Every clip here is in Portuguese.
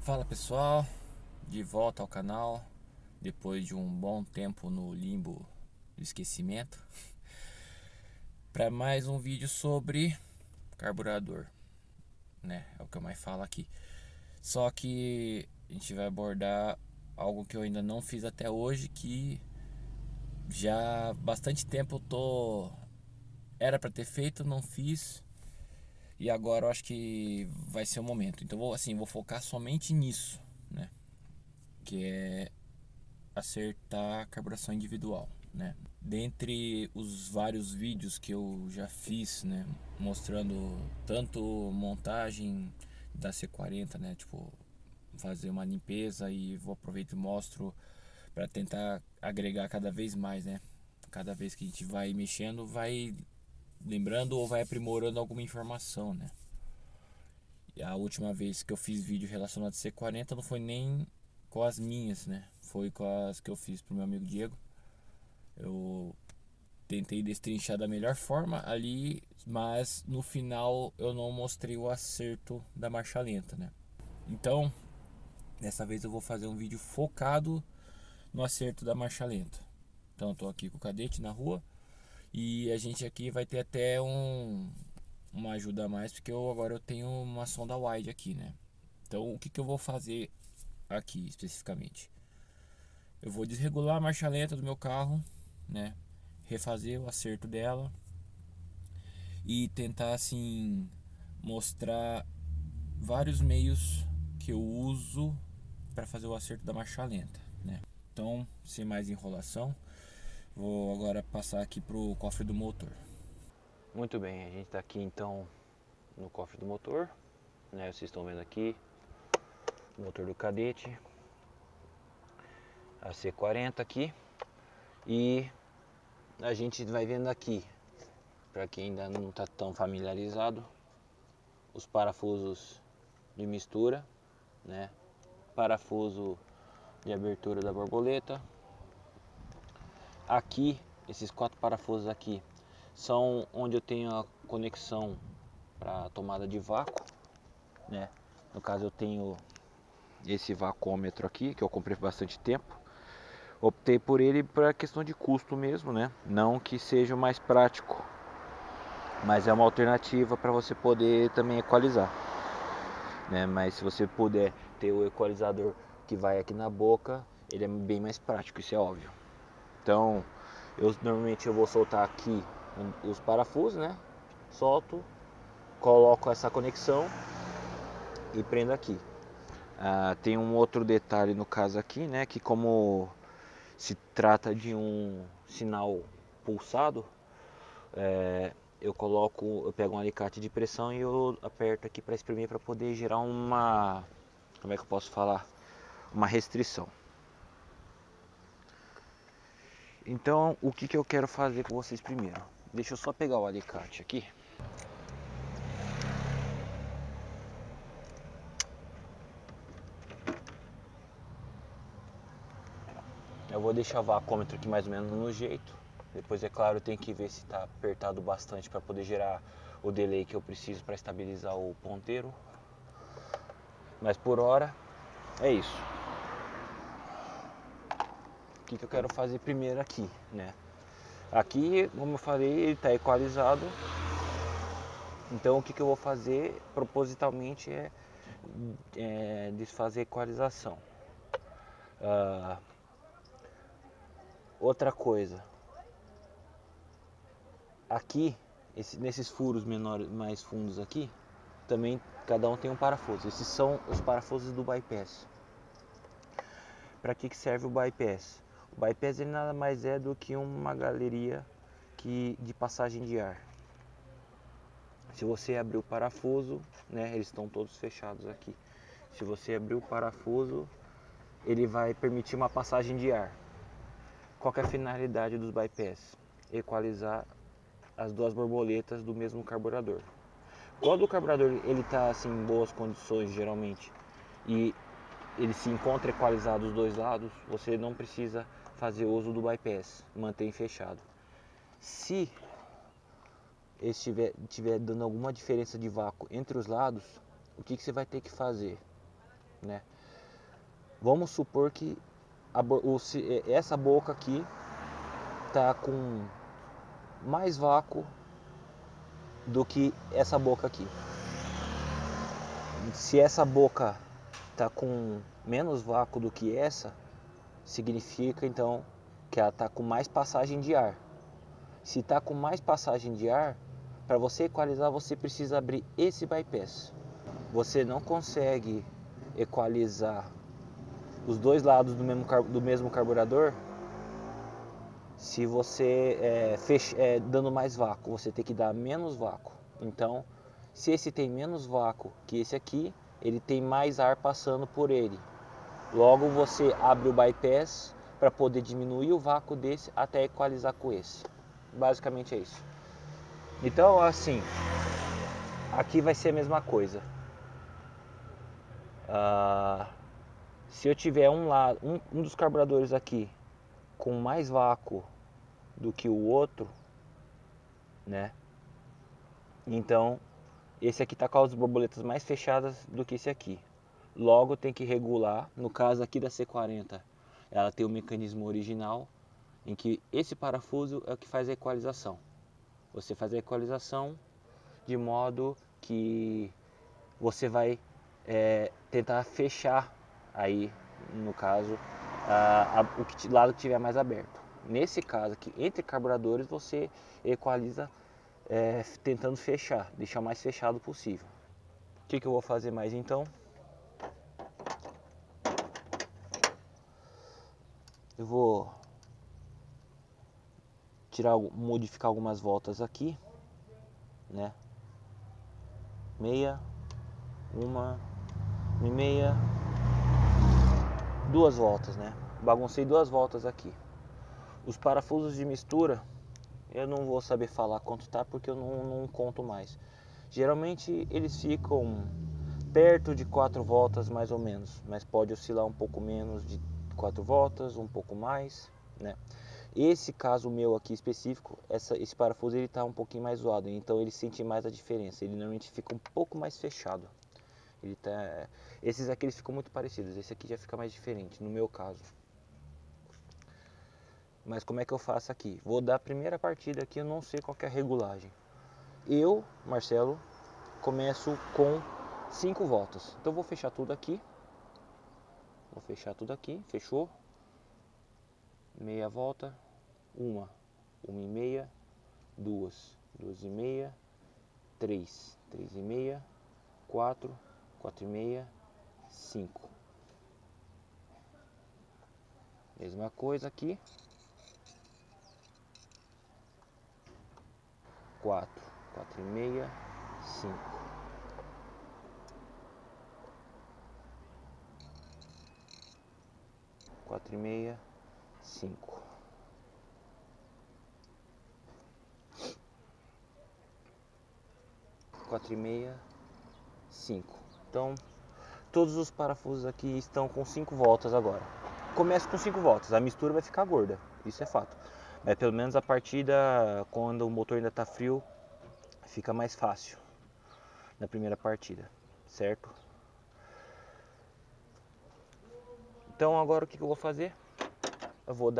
Fala pessoal, de volta ao canal depois de um bom tempo no limbo do esquecimento para mais um vídeo sobre carburador, né? É o que eu mais falo aqui. Só que a gente vai abordar algo que eu ainda não fiz até hoje, que já há bastante tempo eu tô era para ter feito, não fiz. E agora eu acho que vai ser o momento. Então vou focar somente nisso, né? Que é acertar a carburação individual, né? Dentre os vários vídeos que eu já fiz, né, mostrando tanto montagem da C40, né, tipo fazer uma limpeza, e vou aproveitar e mostro para tentar agregar cada vez mais, né? Cada vez que a gente vai mexendo, vai lembrando ou vai aprimorando alguma informação, né? E a última vez que eu fiz vídeo relacionado a C40 não foi nem com as minhas, né? Foi com as que eu fiz pro meu amigo Diego. Eu tentei destrinchar da melhor forma ali, mas no final eu não mostrei o acerto da marcha lenta, né? Então, dessa vez eu vou fazer um vídeo focado no acerto da marcha lenta. Então, eu tô aqui com o cadete na rua e a gente aqui vai ter até uma ajuda a mais, porque agora eu tenho uma sonda wide aqui, né? Então, o que eu vou fazer aqui especificamente? Eu vou desregular a marcha lenta do meu carro, né? Refazer o acerto dela e tentar assim mostrar vários meios que eu uso para fazer o acerto da marcha lenta, né? Então, sem mais enrolação, vou agora passar aqui pro cofre do motor. Muito bem, a gente está aqui então no cofre do motor, né? Vocês estão vendo aqui o motor do cadete, a C40 aqui, e a gente vai vendo aqui, para quem ainda não está tão familiarizado, os parafusos de mistura, né? Parafuso de abertura da borboleta. Aqui, esses 4 parafusos aqui são onde eu tenho a conexão para tomada de vácuo, né? No caso eu tenho esse vacômetro aqui, que eu comprei por bastante tempo. Optei por ele para questão de custo mesmo, né? Não que seja o mais prático, mas é uma alternativa para você poder também equalizar, né? Mas se você puder ter o equalizador que vai aqui na boca, ele é bem mais prático, isso é óbvio. Então, normalmente eu vou soltar aqui os parafusos, né? Solto, coloco essa conexão e prendo aqui. Tem um outro detalhe no caso aqui, né? Que como se trata de um sinal pulsado, eu pego um alicate de pressão e eu aperto aqui para espremer, para poder gerar uma, como é que eu posso falar? Uma restrição. Então, o que eu quero fazer com vocês primeiro? Deixa eu só pegar o alicate aqui. Eu vou deixar o vacômetro aqui mais ou menos no jeito. Depois, é claro, eu tenho que ver se está apertado bastante para poder gerar o delay que eu preciso para estabilizar o ponteiro. Mas por hora, é isso. O que eu quero fazer primeiro aqui, né? Aqui, como eu falei, ele está equalizado. Então, o que eu vou fazer propositalmente é desfazer a equalização. Outra coisa, aqui, nesses furos menores, mais fundos aqui, também cada um tem um parafuso. Esses são os parafusos do bypass. Para que serve o bypass? O bypass ele nada mais é do que uma galeria de passagem de ar. Se você abrir o parafuso, né, eles estão todos fechados aqui. Se você abrir o parafuso, ele vai permitir uma passagem de ar. Qual é a finalidade dos bypass? Equalizar as duas borboletas do mesmo carburador. Quando o carburador ele está assim, em boas condições, geralmente, e ele se encontra equalizado dos dois lados, você não precisa fazer uso do bypass, mantém fechado. Se estiver dando alguma diferença de vácuo entre os lados, o que você vai ter que fazer? né? Vamos supor que essa boca aqui tá com mais vácuo do que essa boca aqui. Se essa boca tá com menos vácuo do que essa, significa então que ela tá com mais passagem de ar. Se está com mais passagem de ar, para você equalizar você precisa abrir esse bypass. Você não consegue equalizar os dois lados do mesmo carburador se você dando mais vácuo. Você tem que dar menos vácuo. Então, se esse tem menos vácuo que esse aqui, ele tem mais ar passando por ele. Logo você abre o bypass para poder diminuir o vácuo desse até equalizar com esse. Basicamente é isso. Então, assim, aqui vai ser a mesma coisa. Se eu tiver um dos carburadores aqui com mais vácuo do que o outro, né? Então, esse aqui está com as borboletas mais fechadas do que esse aqui. Logo tem que regular. No caso aqui da C40, ela tem o mecanismo original em que esse parafuso é o que faz a equalização. Você faz a equalização de modo que você vai tentar fechar aí, no caso, o lado que tiver mais aberto. Nesse caso aqui, entre carburadores, você equaliza tentando fechar, deixar o mais fechado possível. O que eu vou fazer mais então? Eu vou modificar algumas voltas aqui, né? Meia, uma e meia, duas voltas, né? Baguncei 2 voltas aqui. Os parafusos de mistura, eu não vou saber falar quanto tá porque eu não conto mais. Geralmente eles ficam perto de 4 voltas mais ou menos, mas pode oscilar um pouco menos de 4 voltas, um pouco mais, né? Esse caso meu aqui específico, esse parafuso ele tá um pouquinho mais zoado, então ele sente mais a diferença. Ele normalmente fica um pouco mais fechado. Esses aqui eles ficam muito parecidos, esse aqui já fica mais diferente no meu caso. Mas como é que eu faço aqui? Vou dar a primeira partida aqui, eu não sei qual que é a regulagem. Eu, Marcelo, começo com 5 voltas. Então eu vou fechar tudo aqui. Vou fechar tudo aqui, fechou? Meia volta, uma e meia, duas e meia, três e meia, 4 e meia, 5. Mesma coisa aqui. 4 e meia, 5. Quatro e meia, 5. Quatro e meia, 5. Então, todos os parafusos aqui estão com 5 voltas agora. Começa com 5 voltas, a mistura vai ficar gorda, isso é fato. Mas pelo menos a partida, quando o motor ainda está frio, fica mais fácil na primeira partida, certo? Então agora o que eu vou fazer? Eu vou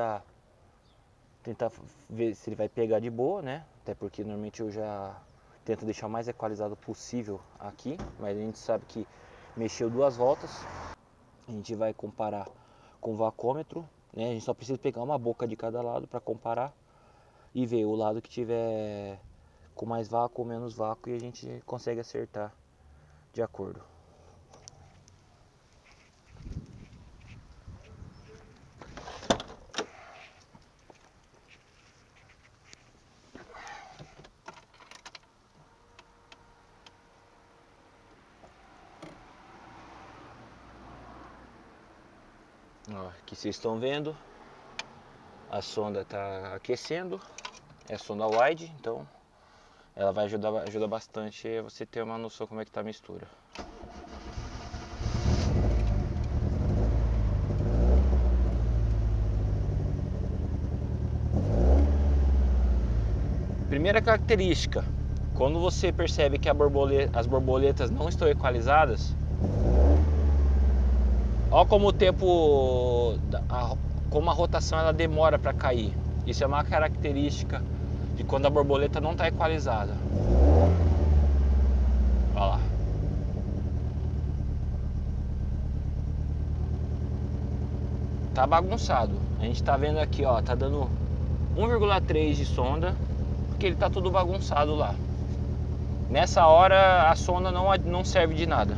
tentar ver se ele vai pegar de boa, né? Até porque normalmente eu já tento deixar o mais equalizado possível aqui, mas a gente sabe que mexeu 2 voltas. A gente vai comparar com o vacômetro, né? A gente só precisa pegar uma boca de cada lado para comparar e ver o lado que tiver com mais vácuo ou menos vácuo e a gente consegue acertar de acordo. Ó, aqui vocês estão vendo, a sonda está aquecendo, é a sonda wide, então ela vai ajuda bastante a você ter uma noção como é que tá a mistura. Primeira característica, quando você percebe que as borboletas não estão equalizadas, Ó como o tempo, como a rotação ela demora para cair. Isso é uma característica de quando a borboleta não está equalizada. Olha lá. Tá bagunçado. A gente tá vendo aqui, ó, tá dando 1,3 de sonda, porque ele tá tudo bagunçado lá. Nessa hora a sonda não serve de nada.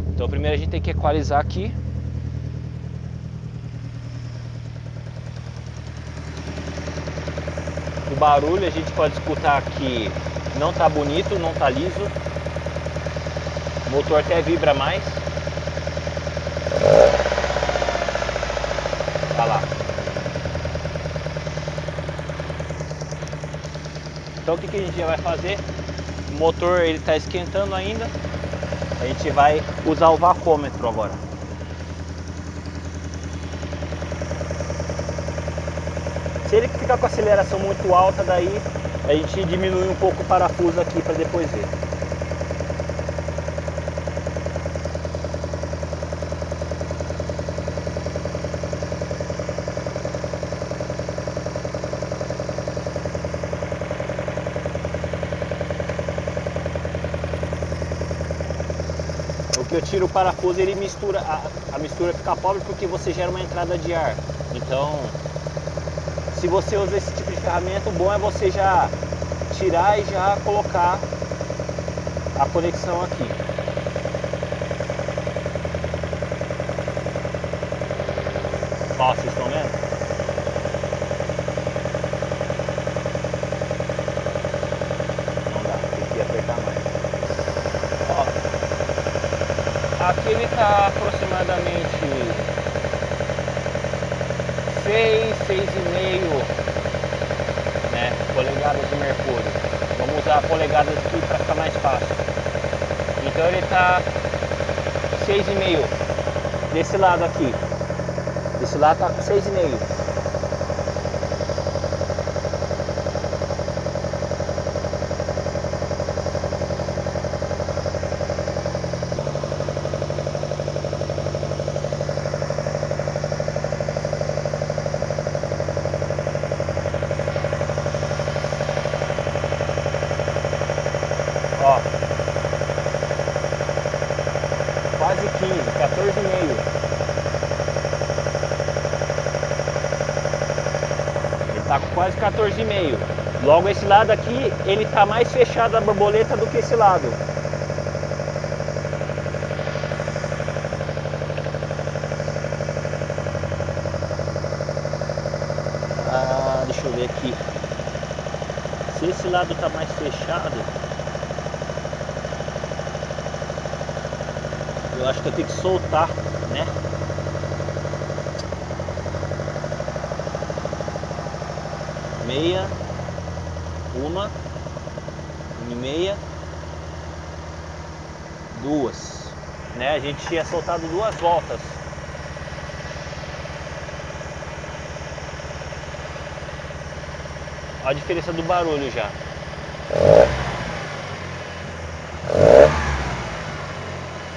Então primeiro a gente tem que equalizar aqui. O barulho a gente pode escutar que não tá bonito, não tá liso. O motor até vibra mais. Olha lá. Então o que a gente já vai fazer? O motor ele tá esquentando ainda. A gente vai usar o vacômetro agora. Se ele ficar com a aceleração muito alta, daí a gente diminui um pouco o parafuso aqui para depois ver. O que eu tiro o parafuso, ele mistura, a mistura fica pobre porque você gera uma entrada de ar. Então, se você usa esse tipo de ferramenta, o bom é você já tirar e já colocar a conexão aqui. Ó, vocês estão vendo? Não dá, tem que apertar mais. Ó, aqui ele está aproximadamente 6,5, né, polegadas de mercúrio. Vamos usar polegadas aqui para ficar mais fácil. Então ele está 6,5 desse lado aqui. Desse lado está com 6,5. Ó, quase 15, 14,5. Ele tá com quase 14,5. Logo esse lado aqui, ele tá mais fechado a borboleta do que esse lado. Deixa eu ver aqui. Se esse lado tá mais fechado, eu acho que eu tenho que soltar, né? Meia, uma e meia, duas, né? A gente tinha soltado 2 voltas. Olha a diferença do barulho já.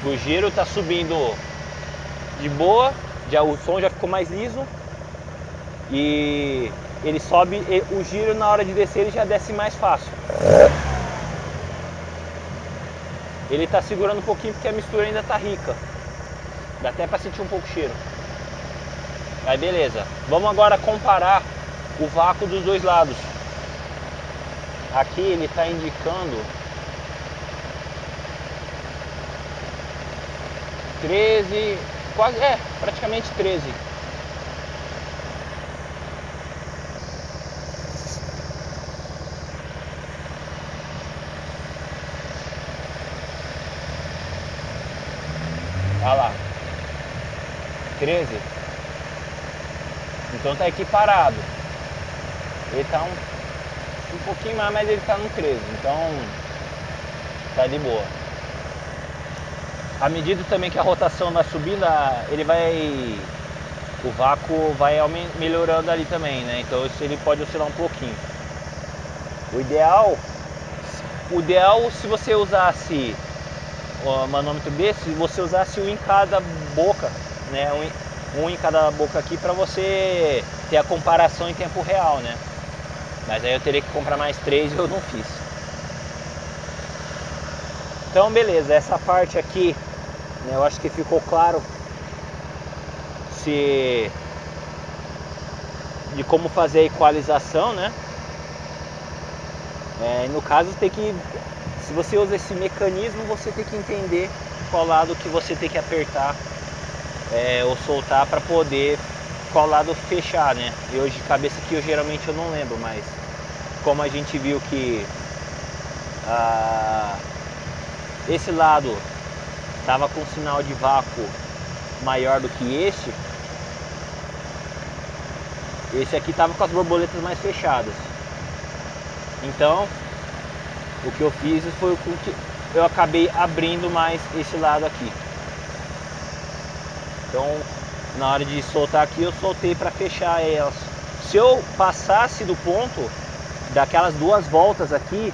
O giro tá subindo de boa, já o som já ficou mais liso e ele sobe, o giro na hora de descer ele já desce mais fácil. Ele tá segurando um pouquinho porque a mistura ainda tá rica. Dá até para sentir um pouco o cheiro. Aí beleza. Vamos agora comparar o vácuo dos dois lados. Aqui ele tá indicando 13, quase, praticamente 13. Olha lá, 13. Então tá equiparado. Ele tá um pouquinho mais, mas ele tá no 13. Então tá de boa. À medida também que a rotação vai subindo, o vácuo vai melhorando ali também, né? Então ele pode oscilar um pouquinho. O ideal se você usasse um manômetro desse, você usasse um em cada boca, né, um em cada boca aqui para você ter a comparação em tempo real, né? Mas aí eu teria que comprar mais 3 e eu não fiz. Então beleza, essa parte aqui, né, eu acho que ficou claro de como fazer a equalização, né? No caso se você usa esse mecanismo, você tem que entender qual lado que você tem que apertar ou soltar para poder qual lado fechar, né? E hoje de cabeça aqui eu geralmente eu não lembro, mas como a gente viu que esse lado estava com sinal de vácuo maior do que esse aqui estava com as borboletas mais fechadas. Então o que eu fiz foi o que eu acabei abrindo mais esse lado aqui. Então na hora de soltar aqui eu soltei para fechar elas. Se eu passasse do ponto daquelas 2 voltas aqui,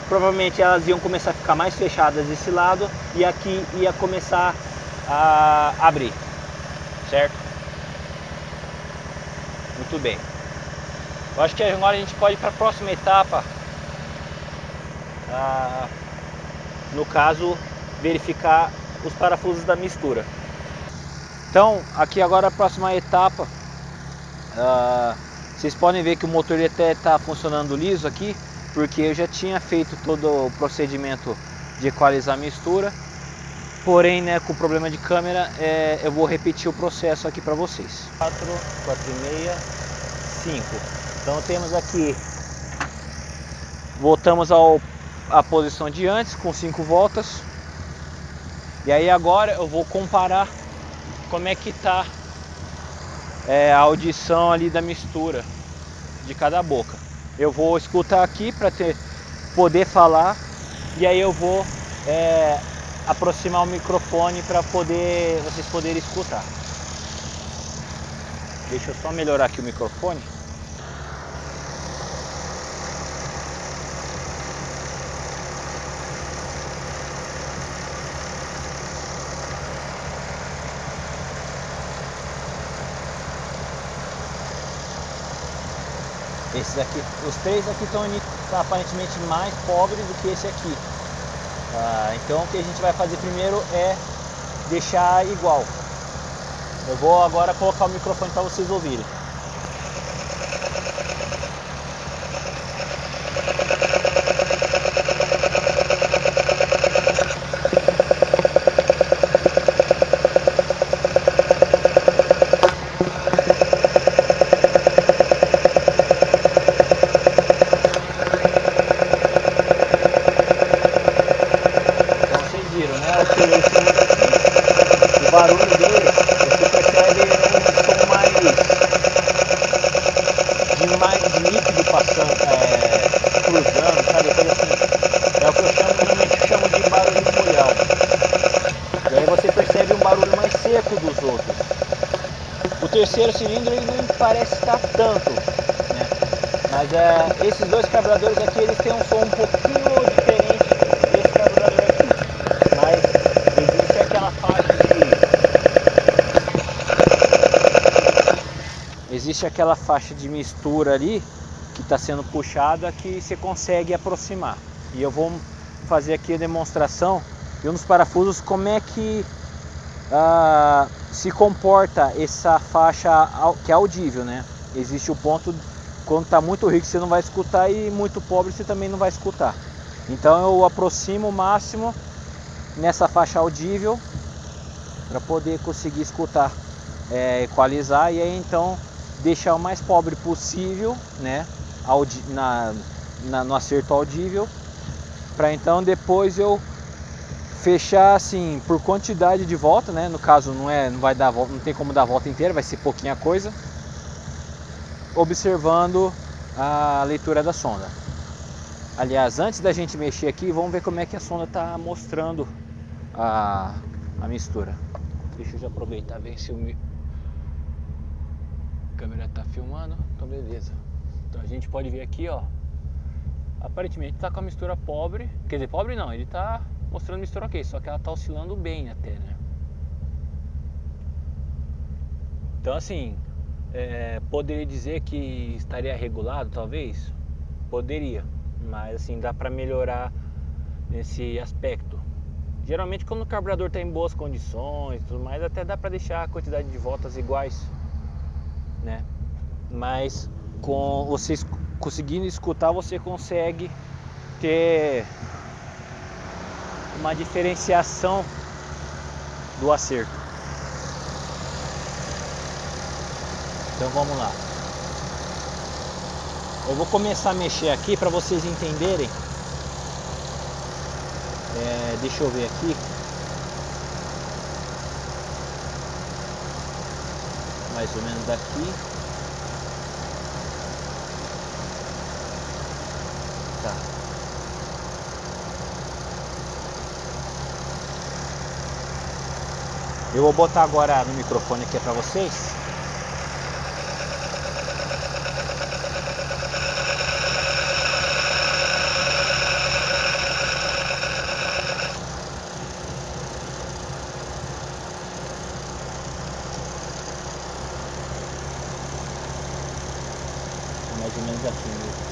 provavelmente elas iam começar a ficar mais fechadas desse lado e aqui ia começar a abrir, certo? Muito bem. Eu acho que agora a gente pode ir para a próxima etapa. No caso, verificar os parafusos da mistura. Então, aqui agora a próxima etapa. Vocês podem ver que o motor até está funcionando liso aqui, porque eu já tinha feito todo o procedimento de equalizar a mistura. Porém, né, com o problema de câmera, eu vou repetir o processo aqui para vocês. 4, 4,5, 5. Então temos aqui, voltamos à posição de antes com 5 voltas. E aí agora eu vou comparar como é que tá a audição ali da mistura de cada boca. Eu vou escutar aqui para poder falar, e aí eu vou aproximar o microfone para vocês poderem escutar. Deixa eu só melhorar aqui o microfone. Esses aqui, os 3 aqui estão aparentemente mais pobres do que esse aqui. Então o que a gente vai fazer primeiro é deixar igual. Eu vou agora colocar o microfone para vocês ouvirem. O barulho dele, você percebe um som mais de líquido passando, cruzando, sabe, coisa assim. É o que eu normalmente chamo de barulho molhão. E aí você percebe um barulho mais seco dos outros. O terceiro cilindro ele não parece estar tanto, né? Mas esses 2 carburadores aqui eles têm um som um pouquinho diferente desse carburador aqui. Mas existe aquela faixa de mistura ali que está sendo puxada que você consegue aproximar. E eu vou fazer aqui a demonstração de um dos parafusos, como é que se comporta essa faixa que é audível, né? Existe o ponto quando está muito rico você não vai escutar e muito pobre você também não vai escutar. Então eu aproximo o máximo nessa faixa audível para poder conseguir escutar, equalizar, e aí então deixar o mais pobre possível, né, no acerto audível, para então depois eu fechar assim por quantidade de volta, né? No caso não vai dar volta, não tem como dar a volta inteira, vai ser pouquinha coisa, observando a leitura da sonda. Aliás, antes da gente mexer aqui, vamos ver como é que a sonda está mostrando a mistura. Deixa eu já aproveitar, ver se a câmera está filmando. Então beleza. Então a gente pode ver aqui, ó. Aparentemente está com a mistura pobre. Quer dizer, pobre não, ele está mostrando mistura ok, só que ela está oscilando bem até, né? Então assim, poderia dizer que estaria regulado, talvez? Poderia, mas assim, dá para melhorar nesse aspecto. Geralmente quando o carburador está em boas condições, tudo mais, até dá para deixar a quantidade de voltas iguais, né? Mas com vocês conseguindo escutar, você consegue ter uma diferenciação do acerto. Então vamos lá. Eu vou começar a mexer aqui para vocês entenderem. Deixa eu ver aqui. Mais ou menos daqui. Tá. Eu vou botar agora no microfone aqui para vocês. Mais ou menos aqui mesmo.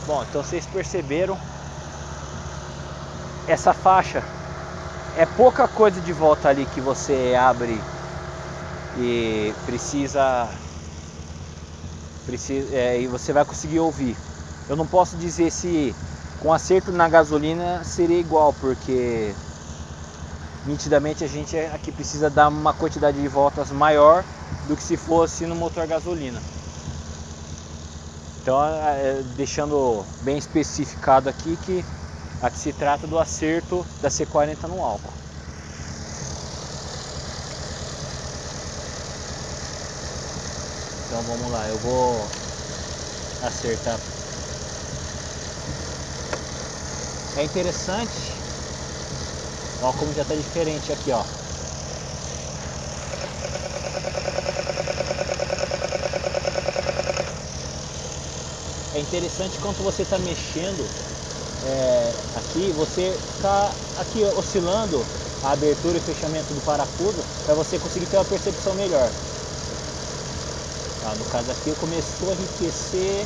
Bom, então vocês perceberam, essa faixa é pouca coisa de volta ali que você abre e precisa e você vai conseguir ouvir. Eu não posso dizer se com acerto na gasolina seria igual, porque nitidamente a gente aqui precisa dar uma quantidade de voltas maior do que se fosse no motor gasolina. Então, deixando bem especificado aqui que aqui se trata do acerto da C40 no álcool. Então vamos lá, eu vou acertar. É interessante, ó, como já está diferente aqui, ó. É interessante quando você está mexendo aqui, você está aqui oscilando a abertura e fechamento do parafuso para você conseguir ter uma percepção melhor. No caso aqui começou a enriquecer,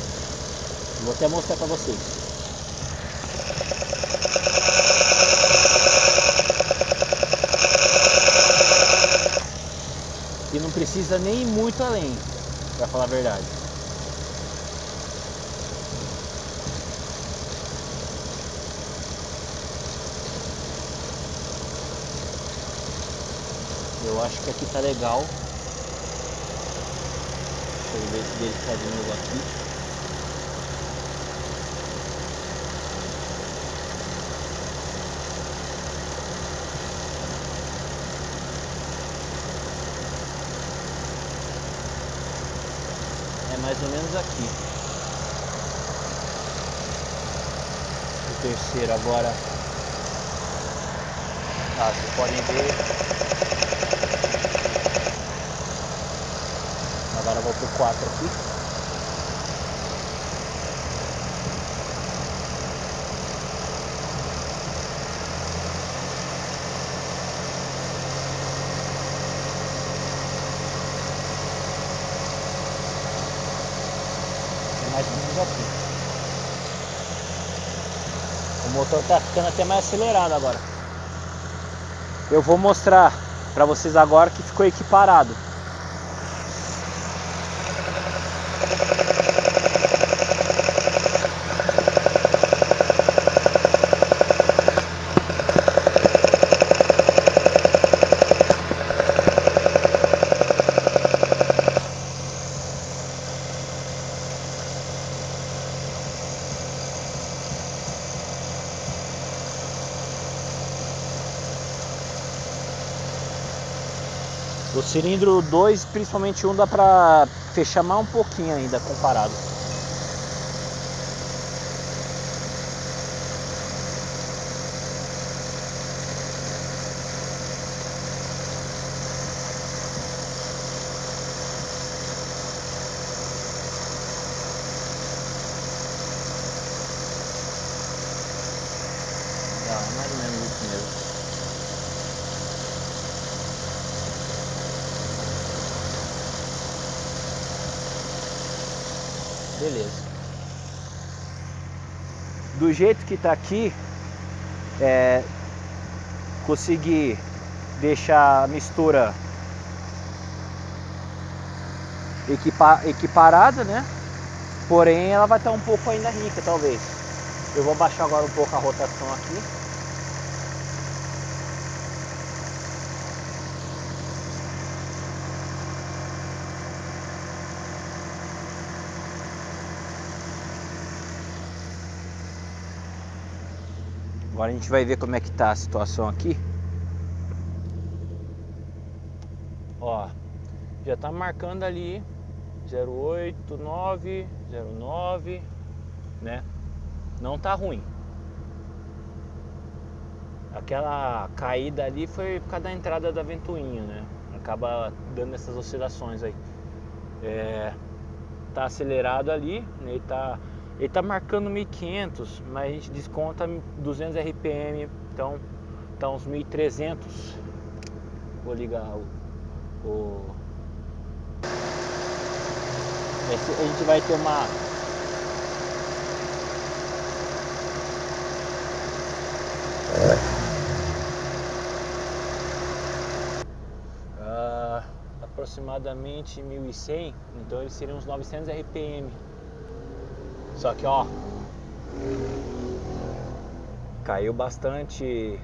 vou até mostrar para vocês. E não precisa nem ir muito além, para falar a verdade. Eu acho que aqui tá legal. Deixa eu ver se ele tá de novo aqui. É mais ou menos aqui. O terceiro agora. Vocês podem ver. Agora eu vou pro 4 aqui. Mais ou menos aqui. O motor tá ficando até mais acelerado agora. Eu vou mostrar para vocês agora que ficou equiparado. O cilindro 2, principalmente um, dá pra fechar mais um pouquinho ainda comparado. Tá, mais ou menos isso mesmo. Beleza. Do jeito que tá aqui, consegui deixar a mistura equiparada, né? Porém, ela vai estar um pouco ainda rica, talvez. Eu vou baixar agora um pouco a rotação aqui. Agora a gente vai ver como é que tá a situação aqui. Ó, já tá marcando ali 089, 09, né? Não tá ruim. Aquela caída ali foi por causa da entrada da ventoinha, né? Acaba dando essas oscilações aí. Tá acelerado ali, né? Ele tá marcando 1500, mas a gente desconta 200 RPM, então tá uns 1300. Vou ligar a gente vai ter uma aproximadamente 1100, então eles seriam uns 900 RPM. Só que ó, caiu bastante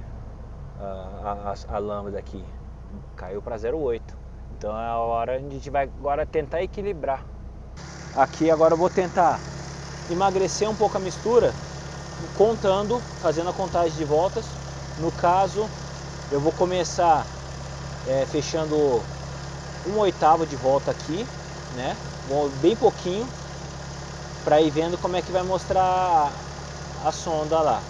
a lâmpada aqui, caiu para 0,8. Então é a hora, a gente vai agora tentar equilibrar. Aqui agora eu vou tentar emagrecer um pouco a mistura, contando, fazendo a contagem de voltas. No caso, eu vou começar fechando 1/8 de volta aqui, né? Bem pouquinho, para ir vendo como é que vai mostrar a sonda lá.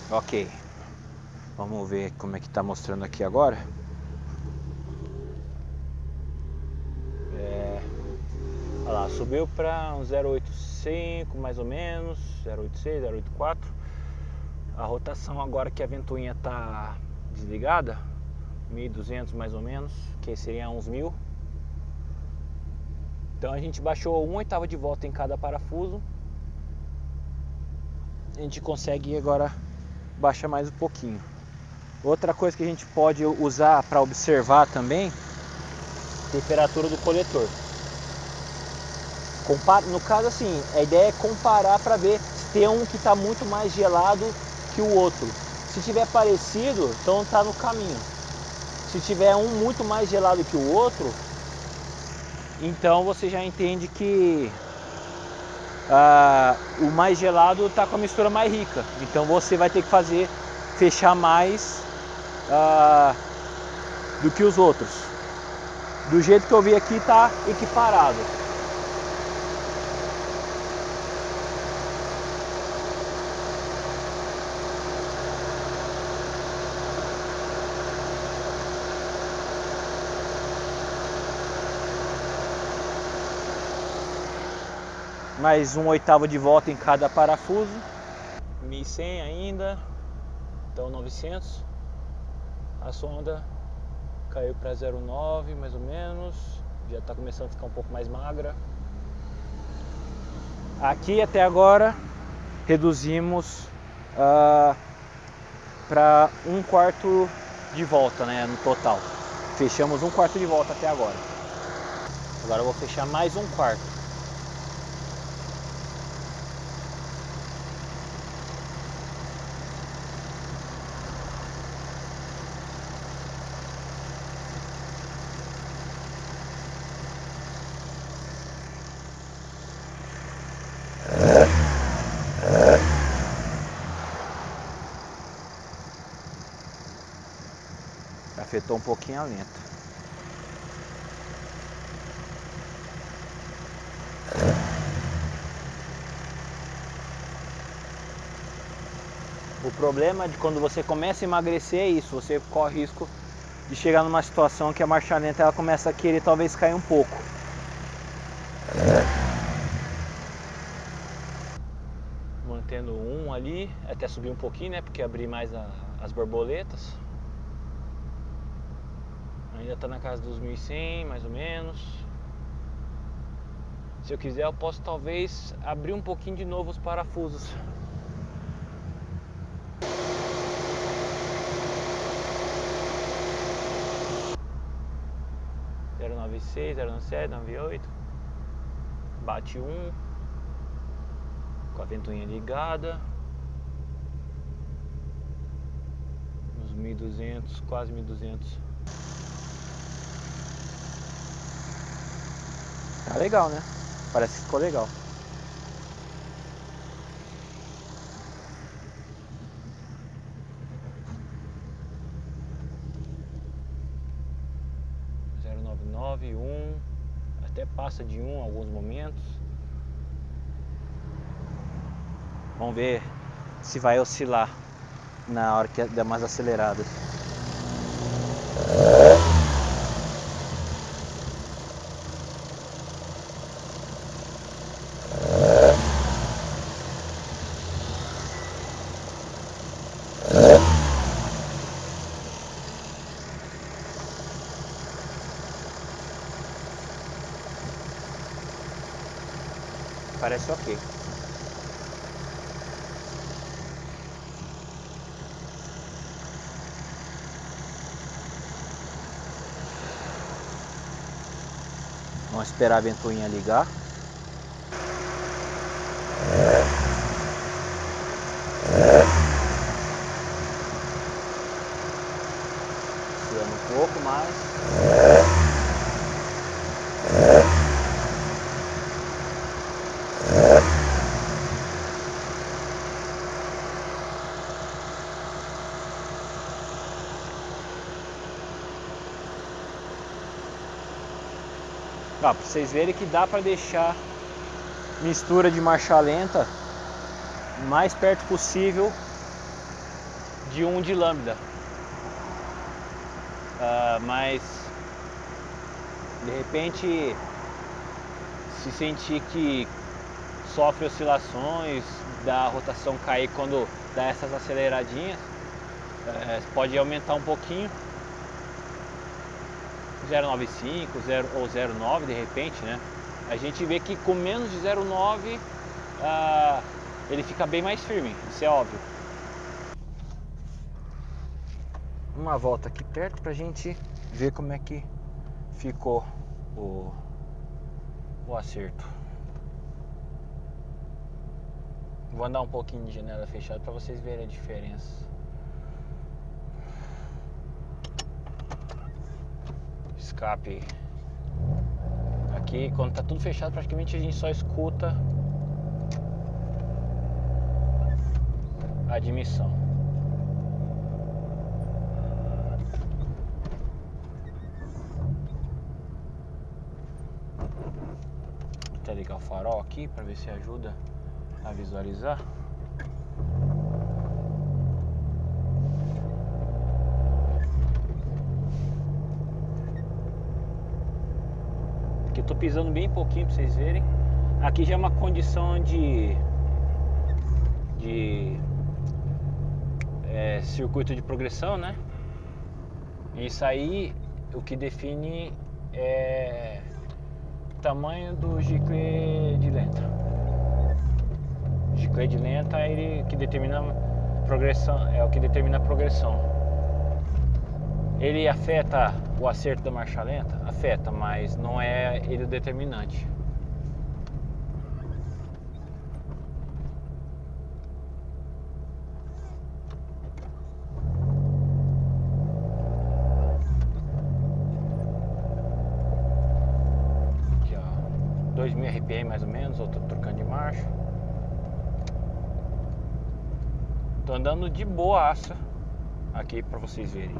Ok, vamos ver como é que tá mostrando aqui agora. Olha lá, subiu para um 0,85 mais ou menos, 0,86, 0,84. A rotação agora que a ventoinha tá desligada, 1200 mais ou menos, que seria uns 1000. Então a gente baixou 1/8 de volta em cada parafuso. A gente consegue agora baixar mais um pouquinho. Outra coisa que a gente pode usar para observar também, temperatura do coletor. No caso assim, a ideia é comparar para ver se tem um que está muito mais gelado que o outro. Se tiver parecido, então está no caminho. Se tiver um muito mais gelado que o outro, então você já entende que o mais gelado está com a mistura mais rica. Então você vai ter que fechar mais do que os outros. Do jeito que eu vi aqui, está equiparado. Mais 1/8 de volta em cada parafuso. 1100 ainda, então 900. A sonda caiu para 0,9 mais ou menos, já está começando a ficar um pouco mais magra. Aqui até agora reduzimos para 1/4 de volta, né, no total. Fechamos 1/4 de volta até agora. Agora eu vou fechar mais 1/4. Afetou um pouquinho a lenta. O problema de quando você começa a emagrecer é isso, você corre risco de chegar numa situação que a marcha lenta ela começa a querer talvez cair um pouco. Mantendo um ali, até subir um pouquinho, né? Porque abrir mais as borboletas. Ainda tá na casa dos 1100, mais ou menos. Se eu quiser, eu posso talvez abrir um pouquinho de novo os parafusos. Zero 96, 097, 98. Bate um. Com a ventoinha ligada. Uns 1200, quase 1200. Tá legal, né? Parece que ficou legal. Zero 99, 1. Até passa de 1 em alguns momentos. Vamos ver se vai oscilar na hora que der mais acelerada. Parece ok. Vamos esperar a ventoinha ligar. Esfriando um pouco mais. Pra vocês verem que dá para deixar mistura de marcha lenta o mais perto possível de 1 de lambda. Mas de repente, se sentir que sofre oscilações, da rotação cair quando dá essas aceleradinhas, pode aumentar um pouquinho. 0,95 ou 0,9 de repente, né? A gente vê que com menos de 0,9 ele fica bem mais firme, isso é óbvio. Uma volta aqui perto pra gente ver como é que ficou o acerto. Vou andar um pouquinho de janela fechada para vocês verem a diferença. Escape. Aqui, quando tá tudo fechado, praticamente a gente só escuta a admissão. Vou até ligar o farol aqui para ver se ajuda a visualizar. Aqui eu tô pisando bem pouquinho para vocês verem. Aqui já é uma condição de circuito de progressão, né? Isso aí o que define é o tamanho do gicle de lenta. O gicle de lenta é ele que determina a progressão, é o que determina a progressão. Ele afeta o acerto da marcha lenta? Afeta, mas não é ele o determinante. Aqui, ó, 2000 RPM mais ou menos, eu tô trocando de marcha. Tô andando de boaça aqui pra vocês verem.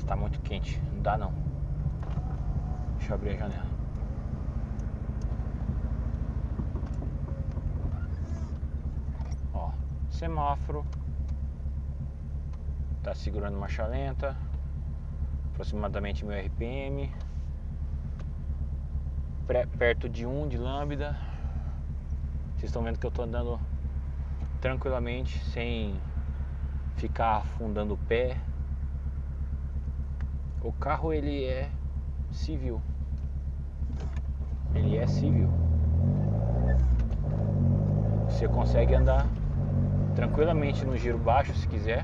Nossa, tá muito quente, não dá não. Deixa eu abrir a janela. Ó, semáforo. Tá segurando marcha lenta. Aproximadamente 1000 RPM. Perto de 1 de lambda. Vocês estão vendo que eu tô andando tranquilamente, sem ficar afundando o pé. O carro ele é civil. Ele é civil. Você consegue andar tranquilamente no giro baixo se quiser.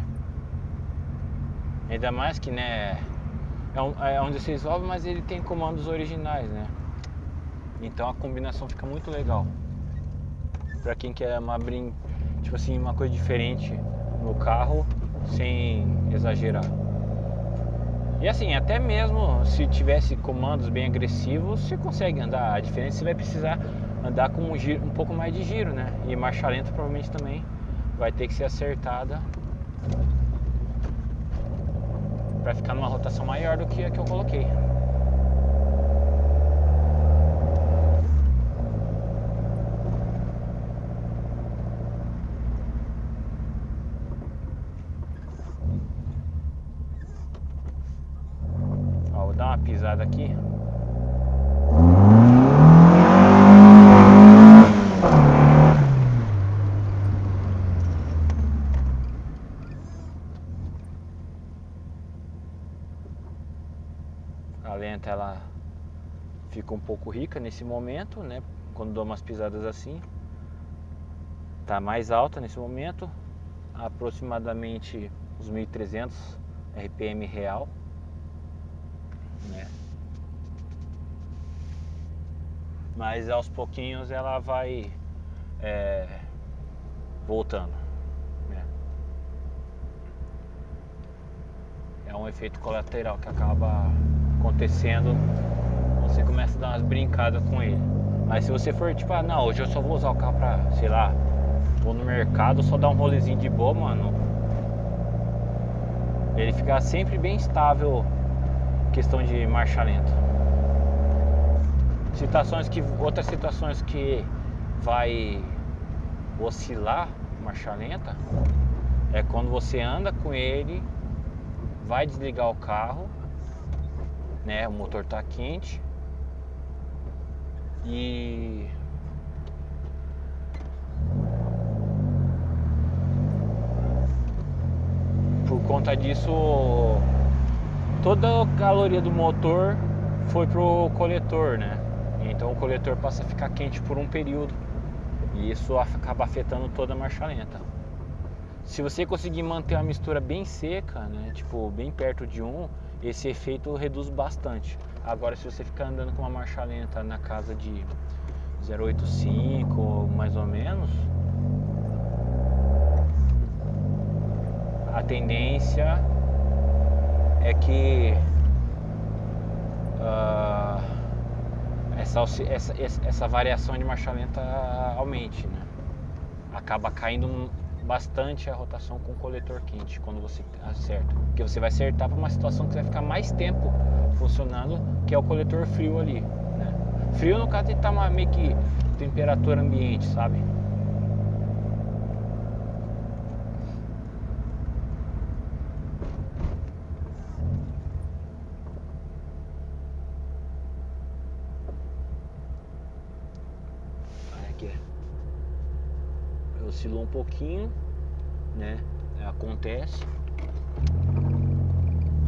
Ainda mais que, né, é um 16 válvulas, mas ele tem comandos originais, né? Então a combinação fica muito legal. Pra quem quer tipo assim, uma coisa diferente no carro, sem exagerar. E assim, até mesmo se tivesse comandos bem agressivos, você consegue andar. A diferença é que você vai precisar andar com um pouco mais de giro, né? E marcha lenta provavelmente também vai ter que ser acertada para ficar numa rotação maior do que a que eu coloquei. Ó, vou dar uma pisada aqui. A lenta ela fica um pouco rica nesse momento, né? Quando dou umas pisadas assim, tá mais alta nesse momento, aproximadamente uns 1300 RPM real, né? Mas aos pouquinhos ela vai voltando, né? É um efeito colateral que acaba acontecendo. Você começa a dar umas brincadas com ele. Mas se você for tipo, não, hoje eu só vou usar o carro pra, sei lá, vou no mercado, só dar um rolezinho de boa, mano, ele fica sempre bem estável, questão de marcha lenta. Outras situações que vai oscilar marcha lenta é quando você anda com ele, vai desligar o carro, né? O motor tá quente e por conta disso toda a caloria do motor foi pro coletor, né? Então o coletor passa a ficar quente por um período e isso acaba afetando toda a marcha lenta. Se você conseguir manter a mistura bem seca, né, tipo bem perto de 1, esse efeito reduz bastante. Agora se você ficar andando com uma marcha lenta na casa de 0,85 mais ou menos, a tendência é que essa variação de marcha lenta aumente, né? Acaba caindo bastante a rotação com o coletor quente quando você acerta, porque você vai acertar para uma situação que vai ficar mais tempo funcionando, que é o coletor frio ali, né? Frio no caso ele tá meio que temperatura ambiente, sabe? Oscilou um pouquinho, né? Acontece,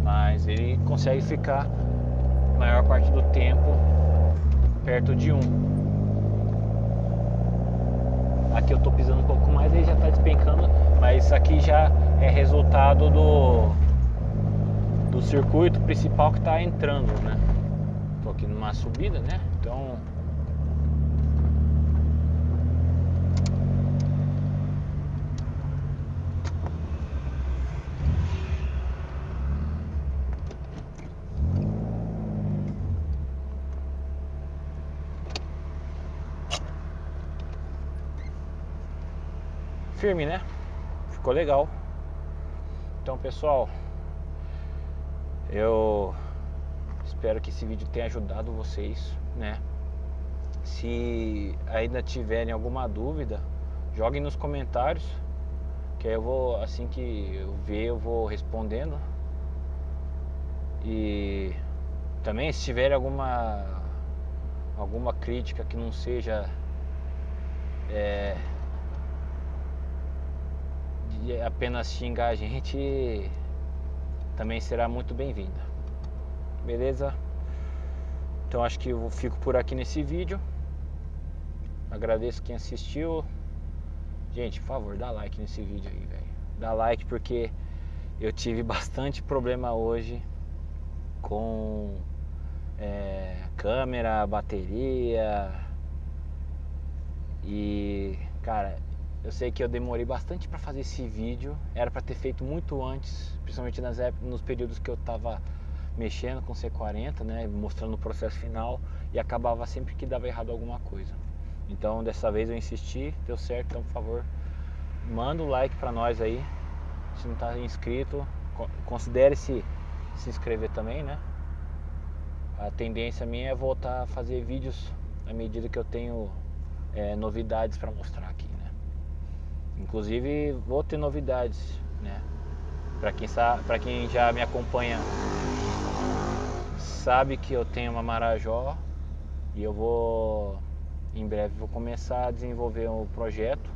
mas ele consegue ficar a maior parte do tempo perto de 1. Aqui eu tô pisando um pouco mais, ele já tá despencando, mas isso aqui já é resultado do circuito principal que tá entrando, né? Tô aqui numa subida, né? Então firme, né? Ficou legal. Então, pessoal, Eu espero que esse vídeo tenha ajudado vocês, né? Se ainda tiverem alguma dúvida, joguem nos comentários, que aí eu vou, assim que eu ver, eu vou respondendo. E também, se tiver alguma crítica que não seja de apenas xingar a gente, também será muito bem-vinda. Beleza? Então acho que eu fico por aqui nesse vídeo. Agradeço quem assistiu. Gente, por favor, dá like nesse vídeo aí, velho. Dá like porque eu tive bastante problema hoje com câmera, bateria. E, cara, eu sei que eu demorei bastante pra fazer esse vídeo. Era pra ter feito muito antes, principalmente nos períodos que eu tava mexendo com C40, né, mostrando o processo final, e acabava sempre que dava errado alguma coisa. Então dessa vez eu insisti, deu certo, então por favor, manda o like pra nós aí. Se não tá inscrito, considere se inscrever também, né? A tendência minha é voltar a fazer vídeos à medida que eu tenho novidades pra mostrar aqui, né? Inclusive vou ter novidades, né? Pra quem já me acompanha sabe que eu tenho uma Marajó e eu vou, em breve, vou começar a desenvolver um projeto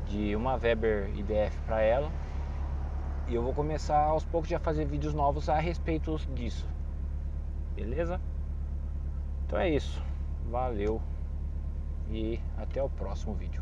de uma Weber IDF para ela, e eu vou começar aos poucos já a fazer vídeos novos a respeito disso, beleza? Então é isso, valeu e até o próximo vídeo.